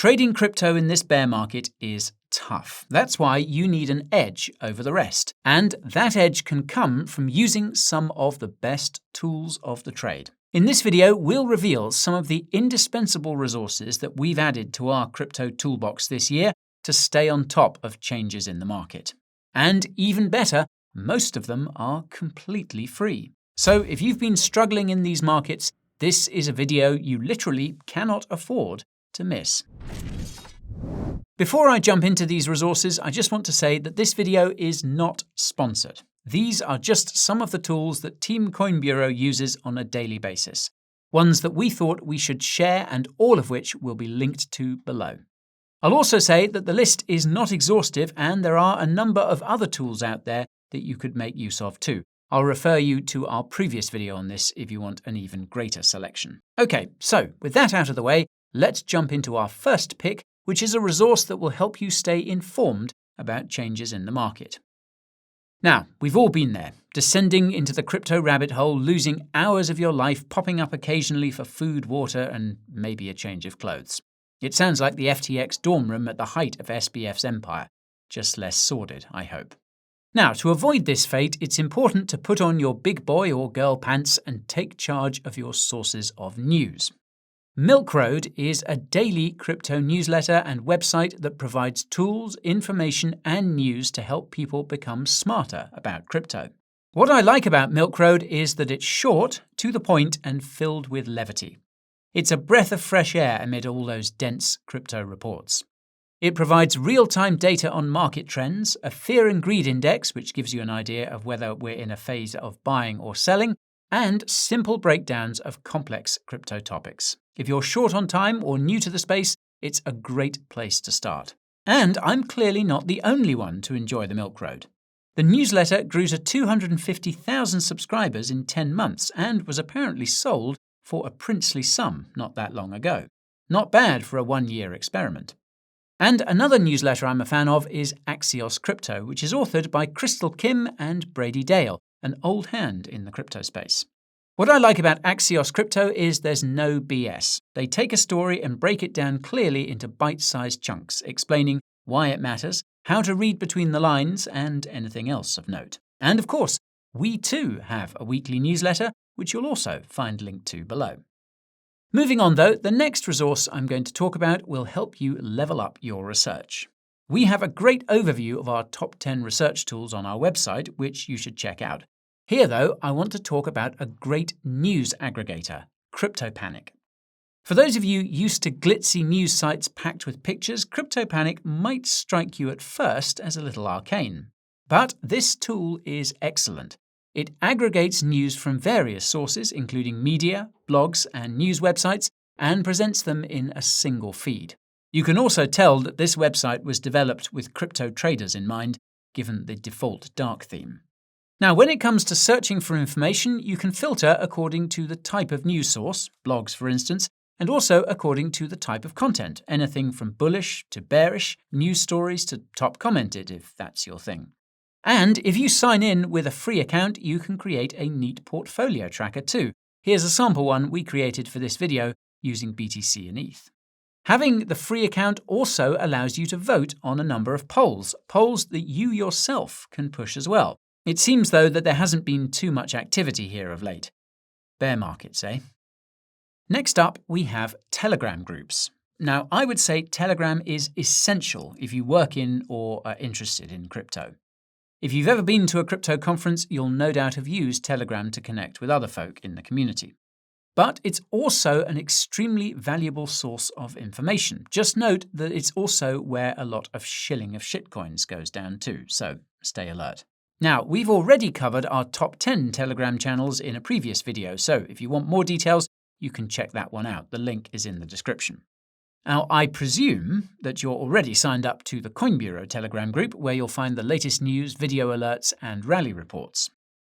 Trading crypto in this bear market is tough. That's why you need an edge over the rest. And that edge can come from using some of the best tools of the trade. In this video, we'll reveal some of the indispensable resources that we've added to our crypto toolbox this year to stay on top of changes in the market. And even better, most of them are completely free. So if you've been struggling in these markets, this is a video you literally cannot afford to miss. Before I jump into these resources, I just want to say that this video is not sponsored. These are just some of the tools that Team Coin Bureau uses on a daily basis, ones that we thought we should share and all of which will be linked to below. I'll also say that the list is not exhaustive and there are a number of other tools out there that you could make use of too. I'll refer you to our previous video on this if you want an even greater selection. Okay, so with that out of the way, let's jump into our first pick, which is a resource that will help you stay informed about changes in the market. Now, we've all been there, descending into the crypto rabbit hole, losing hours of your life, popping up occasionally for food, water, and maybe a change of clothes. It sounds like the FTX dorm room at the height of SBF's empire, just less sordid, I hope. Now, to avoid this fate, it's important to put on your big boy or girl pants and take charge of your sources of news. Milk Road is a daily crypto newsletter and website that provides tools, information, and news to help people become smarter about crypto. What I like about Milk Road is that it's short, to the point, and filled with levity. It's a breath of fresh air amid all those dense crypto reports. It provides real-time data on market trends, a fear and greed index, which gives you an idea of whether we're in a phase of buying or selling, and simple breakdowns of complex crypto topics. If you're short on time or new to the space, it's a great place to start. And I'm clearly not the only one to enjoy the Milk Road. The newsletter grew to 250,000 subscribers in 10 months and was apparently sold for a princely sum not that long ago. Not bad for a one-year experiment. And another newsletter I'm a fan of is Axios Crypto, which is authored by Crystal Kim and Brady Dale, an old hand in the crypto space. What I like about Axios Crypto is there's no BS. They take a story and break it down clearly into bite-sized chunks, explaining why it matters, how to read between the lines, and anything else of note. And of course, we too have a weekly newsletter, which you'll also find linked to below. Moving on though, the next resource I'm going to talk about will help you level up your research. We have a great overview of our top 10 research tools on our website, which you should check out. Here though, I want to talk about a great news aggregator, CryptoPanic. For those of you used to glitzy news sites packed with pictures, CryptoPanic might strike you at first as a little arcane. But this tool is excellent. It aggregates news from various sources, including media, blogs, and news websites, and presents them in a single feed. You can also tell that this website was developed with crypto traders in mind, given the default dark theme. Now, when it comes to searching for information, you can filter according to the type of news source, blogs for instance, and also according to the type of content, anything from bullish to bearish, news stories to top commented, if that's your thing. And if you sign in with a free account, you can create a neat portfolio tracker too. Here's a sample one we created for this video using BTC and ETH. Having the free account also allows you to vote on a number of polls that you yourself can push as well. It seems though that there hasn't been too much activity here of late. Bear markets, eh? Next up, we have Telegram groups. Now, I would say Telegram is essential if you work in or are interested in crypto. If you've ever been to a crypto conference, you'll no doubt have used Telegram to connect with other folk in the community. But it's also an extremely valuable source of information. Just note that it's also where a lot of shilling of shitcoins goes down too, so stay alert. Now, we've already covered our top 10 Telegram channels in a previous video, so if you want more details, you can check that one out. The link is in the description. Now, I presume that you're already signed up to the Coin Bureau Telegram group, where you'll find the latest news, video alerts, and rally reports.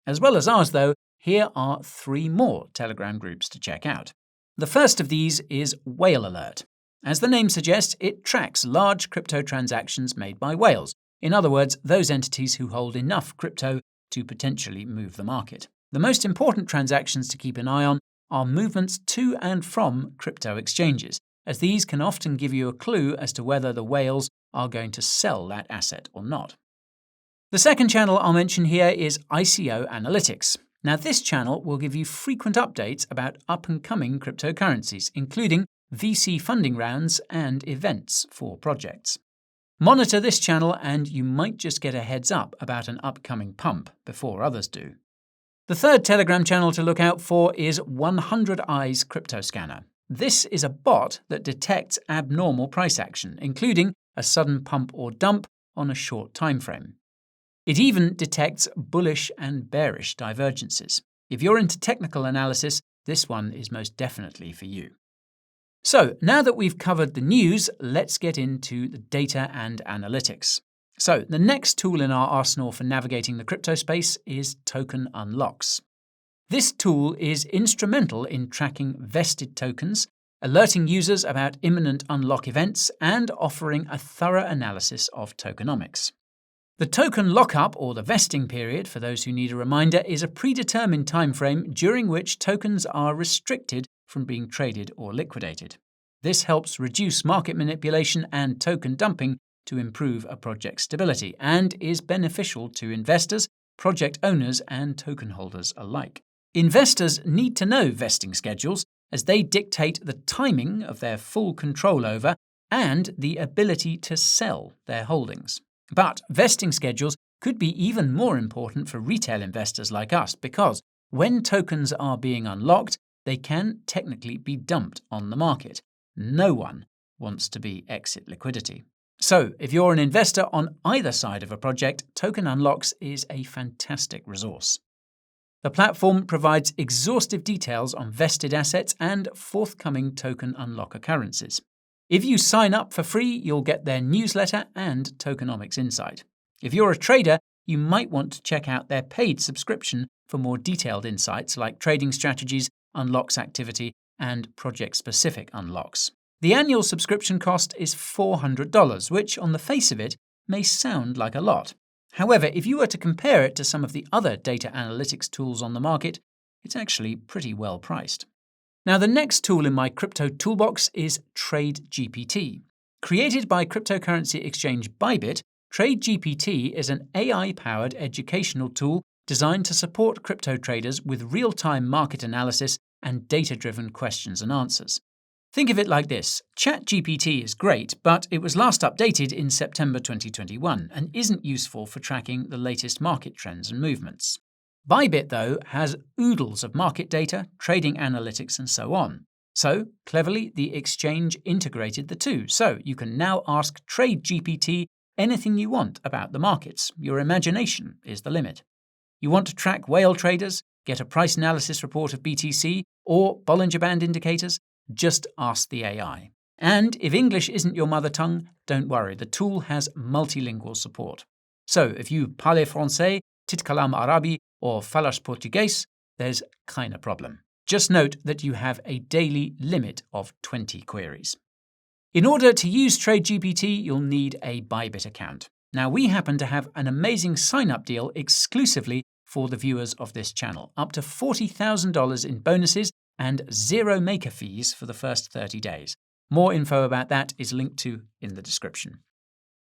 As well as ours, though, here are 3 more Telegram groups to check out. The first of these is Whale Alert. As the name suggests, it tracks large crypto transactions made by whales. In other words, those entities who hold enough crypto to potentially move the market. The most important transactions to keep an eye on are movements to and from crypto exchanges. as these can often give you a clue as to whether the whales are going to sell that asset or not. The second channel I'll mention here is ICO Analytics. Now, this channel will give you frequent updates about up-and-coming cryptocurrencies, including VC funding rounds and events for projects. Monitor this channel and you might just get a heads up about an upcoming pump before others do. The third Telegram channel to look out for is 100 Eyes Crypto Scanner. This is a bot that detects abnormal price action, including a sudden pump or dump on a short time frame. It even detects bullish and bearish divergences. If you're into technical analysis, this one is most definitely for you. So, now that we've covered the news, let's get into the data and analytics. So, the next tool in our arsenal for navigating the crypto space is token unlocks. This tool is instrumental in tracking vested tokens, alerting users about imminent unlock events, and offering a thorough analysis of tokenomics. The token lockup, or the vesting period, for those who need a reminder, is a predetermined timeframe during which tokens are restricted from being traded or liquidated. This helps reduce market manipulation and token dumping to improve a project's stability, and is beneficial to investors, project owners, and token holders alike. Investors need to know vesting schedules, as they dictate the timing of their full control over and the ability to sell their holdings. But vesting schedules could be even more important for retail investors like us, because when tokens are being unlocked, they can technically be dumped on the market. No one wants to be exit liquidity. So, if you're an investor on either side of a project, Token Unlocks is a fantastic resource. The platform provides exhaustive details on vested assets and forthcoming token unlock occurrences. If you sign up for free, you'll get their newsletter and tokenomics insight. If you're a trader, you might want to check out their paid subscription for more detailed insights like trading strategies, unlocks activity, and project-specific unlocks. The annual subscription cost is $400, which on the face of it may sound like a lot. However, if you were to compare it to some of the other data analytics tools on the market, it's actually pretty well priced. Now, the next tool in my crypto toolbox is TradeGPT. Created by cryptocurrency exchange Bybit, TradeGPT is an AI-powered educational tool designed to support crypto traders with real-time market analysis and data-driven questions and answers. Think of it like this. ChatGPT is great, but it was last updated in September 2021 and isn't useful for tracking the latest market trends and movements. Bybit, though, has oodles of market data, trading analytics, and so on. So, cleverly, the exchange integrated the two, so you can now ask TradeGPT anything you want about the markets. Your imagination is the limit. You want to track whale traders, get a price analysis report of BTC, or Bollinger Band indicators? Just ask the AI. And if English isn't your mother tongue, don't worry, the tool has multilingual support. So, if you parlez français, titkalam arabi, or falas português, there's kind of problem. Just note that you have a daily limit of 20 queries. In order to use TradeGPT, you'll need a Bybit account. Now, we happen to have an amazing sign-up deal exclusively for the viewers of this channel, up to $40,000 in bonuses and zero maker fees for the first 30 days. More info about that is linked to in the description.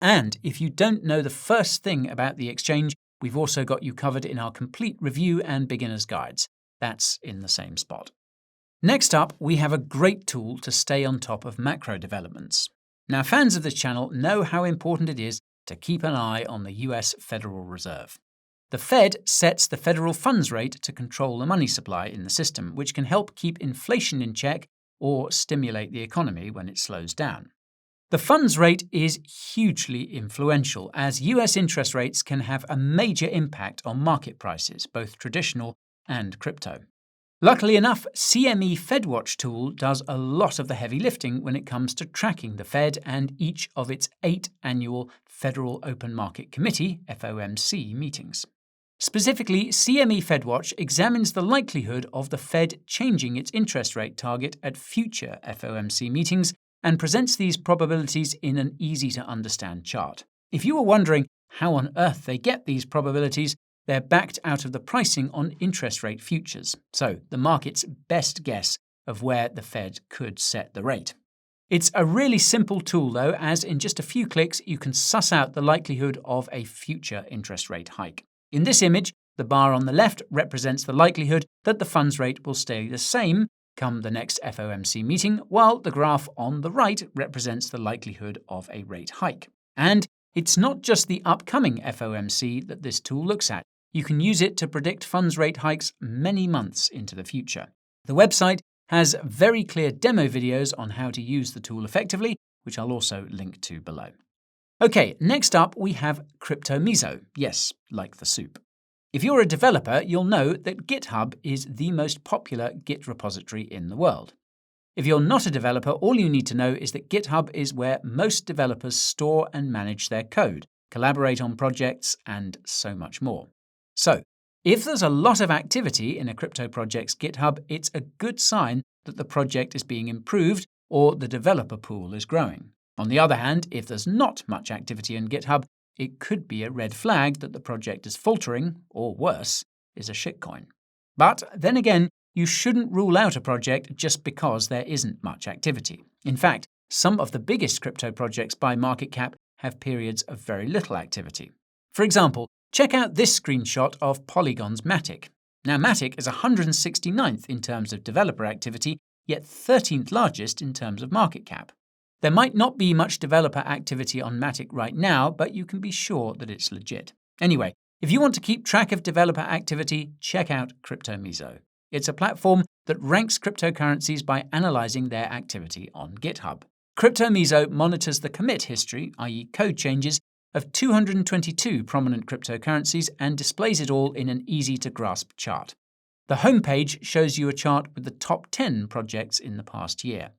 And if you don't know the first thing about the exchange, we've also got you covered in our complete review and beginner's guides. That's in the same spot. Next up, we have a great tool to stay on top of macro developments. Now, fans of this channel know how important it is to keep an eye on the US Federal Reserve. The Fed sets the federal funds rate to control the money supply in the system, which can help keep inflation in check or stimulate the economy when it slows down. The funds rate is hugely influential, as US interest rates can have a major impact on market prices, both traditional and crypto. Luckily enough, CME FedWatch tool does a lot of the heavy lifting when it comes to tracking the Fed and each of its 8 annual Federal Open Market Committee (FOMC) meetings. Specifically, CME FedWatch examines the likelihood of the Fed changing its interest rate target at future FOMC meetings and presents these probabilities in an easy-to-understand chart. If you were wondering how on earth they get these probabilities, they're backed out of the pricing on interest rate futures, so the market's best guess of where the Fed could set the rate. It's a really simple tool though, as in just a few clicks you can suss out the likelihood of a future interest rate hike. In this image, the bar on the left represents the likelihood that the funds rate will stay the same come the next FOMC meeting, while the graph on the right represents the likelihood of a rate hike. And it's not just the upcoming FOMC that this tool looks at. You can use it to predict funds rate hikes many months into the future. The website has very clear demo videos on how to use the tool effectively, which I'll also link to below. Okay, next up we have Cryptomiso. Yes, like the soup. If you're a developer, you'll know that GitHub is the most popular Git repository in the world. If you're not a developer, all you need to know is that GitHub is where most developers store and manage their code, collaborate on projects, and so much more. So, if there's a lot of activity in a crypto project's GitHub, it's a good sign that the project is being improved or the developer pool is growing. On the other hand, if there's not much activity in GitHub, it could be a red flag that the project is faltering, or worse, is a shitcoin. But then again, you shouldn't rule out a project just because there isn't much activity. In fact, some of the biggest crypto projects by market cap have periods of very little activity. For example, check out this screenshot of Polygon's Matic. Now, Matic is 169th in terms of developer activity, yet 13th largest in terms of market cap. There might not be much developer activity on Matic right now, but you can be sure that it's legit. Anyway, if you want to keep track of developer activity, check out Cryptomiso. It's a platform that ranks cryptocurrencies by analyzing their activity on GitHub. Cryptomiso monitors the commit history, i.e. code changes, of 222 prominent cryptocurrencies and displays it all in an easy-to-grasp chart. The homepage shows you a chart with the top 10 projects in the past year.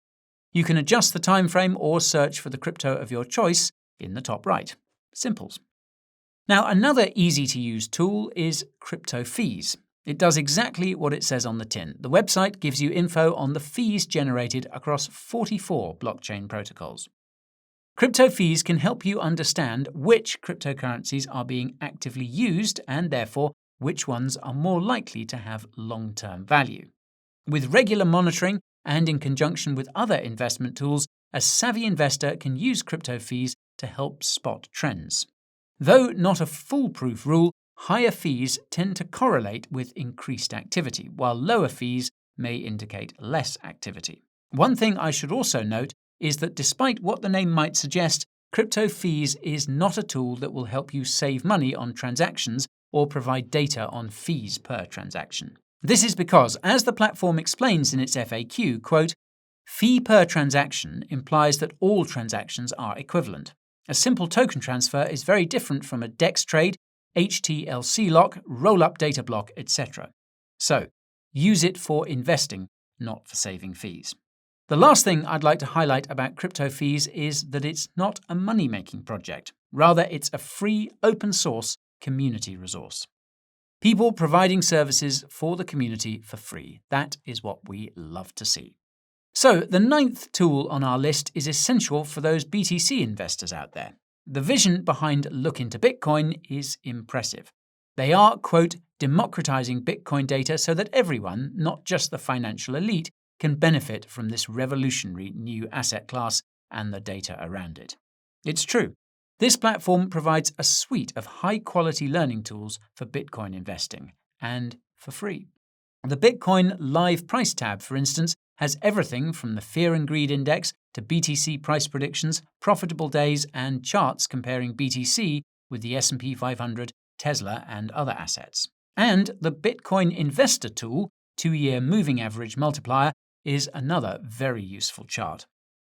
You can adjust the time frame or search for the crypto of your choice in the top right. Simples. Now, another easy-to-use tool is crypto fees. It does exactly what it says on the tin. The website gives you info on the fees generated across 44 blockchain protocols. Crypto fees can help you understand which cryptocurrencies are being actively used and therefore which ones are more likely to have long-term value. With regular monitoring and in conjunction with other investment tools, a savvy investor can use crypto fees to help spot trends. Though not a foolproof rule, higher fees tend to correlate with increased activity, while lower fees may indicate less activity. One thing I should also note is that despite what the name might suggest, crypto fees is not a tool that will help you save money on transactions or provide data on fees per transaction. This is because, as the platform explains in its FAQ, quote, fee per transaction implies that all transactions are equivalent. A simple token transfer is very different from a DEX trade, HTLC lock, roll-up data block, etc. So, use it for investing, not for saving fees. The last thing I'd like to highlight about crypto fees is that it's not a money-making project. Rather, it's a free, open-source community resource. People providing services for the community for free. That is what we love to see. So, the 9th tool on our list is essential for those BTC investors out there. The vision behind Look into Bitcoin is impressive. They are, quote, democratizing Bitcoin data so that everyone, not just the financial elite, can benefit from this revolutionary new asset class and the data around it. It's true. This platform provides a suite of high-quality learning tools for Bitcoin investing, and for free. The Bitcoin Live Price tab, for instance, has everything from the Fear and Greed Index to BTC price predictions, profitable days, and charts comparing BTC with the S&P 500, Tesla, and other assets. And the Bitcoin Investor Tool, 2-year moving average multiplier, is another very useful chart.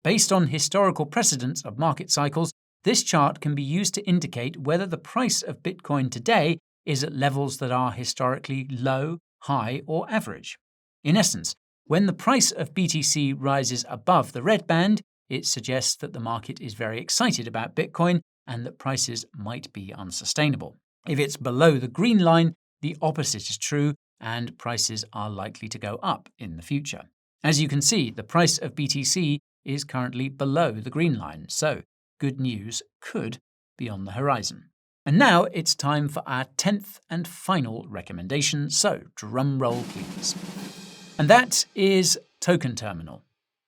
Based on historical precedents of market cycles, this chart can be used to indicate whether the price of Bitcoin today is at levels that are historically low, high, or average. In essence, when the price of BTC rises above the red band, it suggests that the market is very excited about Bitcoin and that prices might be unsustainable. If it's below the green line, the opposite is true and prices are likely to go up in the future. As you can see, the price of BTC is currently below the green line, so good news could be on the horizon. And now it's time for our 10th and final recommendation, so drum roll please. And that is Token Terminal.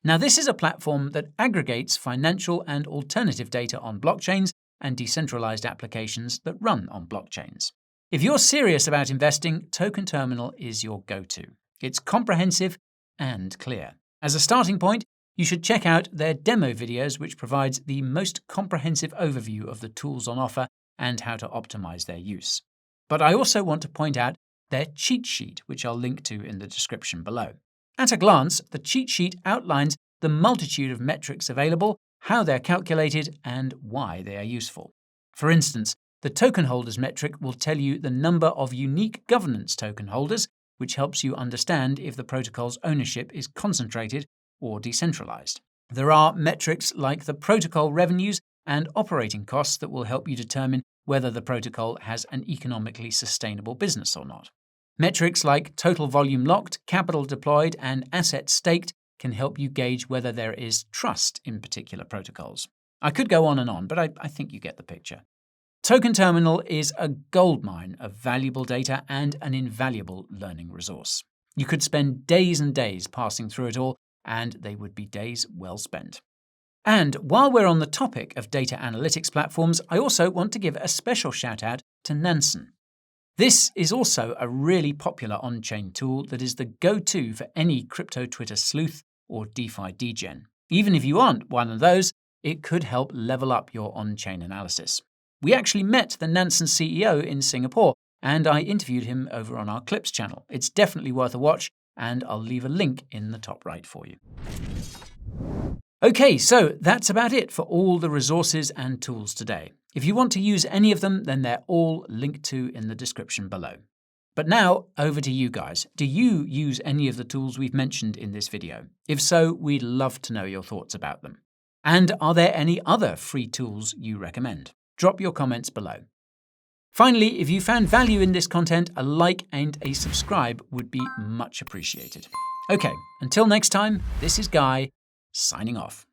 Now, this is a platform that aggregates financial and alternative data on blockchains and decentralized applications that run on blockchains. If you're serious about investing, Token Terminal is your go-to. It's comprehensive and clear. As a starting point, you should check out their demo videos, which provides the most comprehensive overview of the tools on offer and how to optimize their use. But I also want to point out their cheat sheet, which I'll link to in the description below. At a glance, the cheat sheet outlines the multitude of metrics available, how they're calculated, and why they are useful. For instance, the token holders metric will tell you the number of unique governance token holders, which helps you understand if the protocol's ownership is concentrated or decentralized. There are metrics like the protocol revenues and operating costs that will help you determine whether the protocol has an economically sustainable business or not. Metrics like total volume locked, capital deployed, and assets staked can help you gauge whether there is trust in particular protocols. I could go on, but I think you get the picture. Token Terminal is a goldmine of valuable data and an invaluable learning resource. You could spend days and days passing through it all, and they would be days well spent. And while we're on the topic of data analytics platforms, I also want to give a special shout out to Nansen. This is also a really popular on-chain tool that is the go-to for any crypto Twitter sleuth or DeFi degen. Even if you aren't one of those, it could help level up your on-chain analysis. We actually met the Nansen CEO in Singapore, and I interviewed him over on our Clips channel. It's definitely worth a watch, and I'll leave a link in the top right for you. Okay, so that's about it for all the resources and tools today. If you want to use any of them, then they're all linked to in the description below. But now, over to you guys. Do you use any of the tools we've mentioned in this video? If so, we'd love to know your thoughts about them. And are there any other free tools you recommend? Drop your comments below. Finally, if you found value in this content, a like and a subscribe would be much appreciated. Okay, until next time, this is Guy, signing off.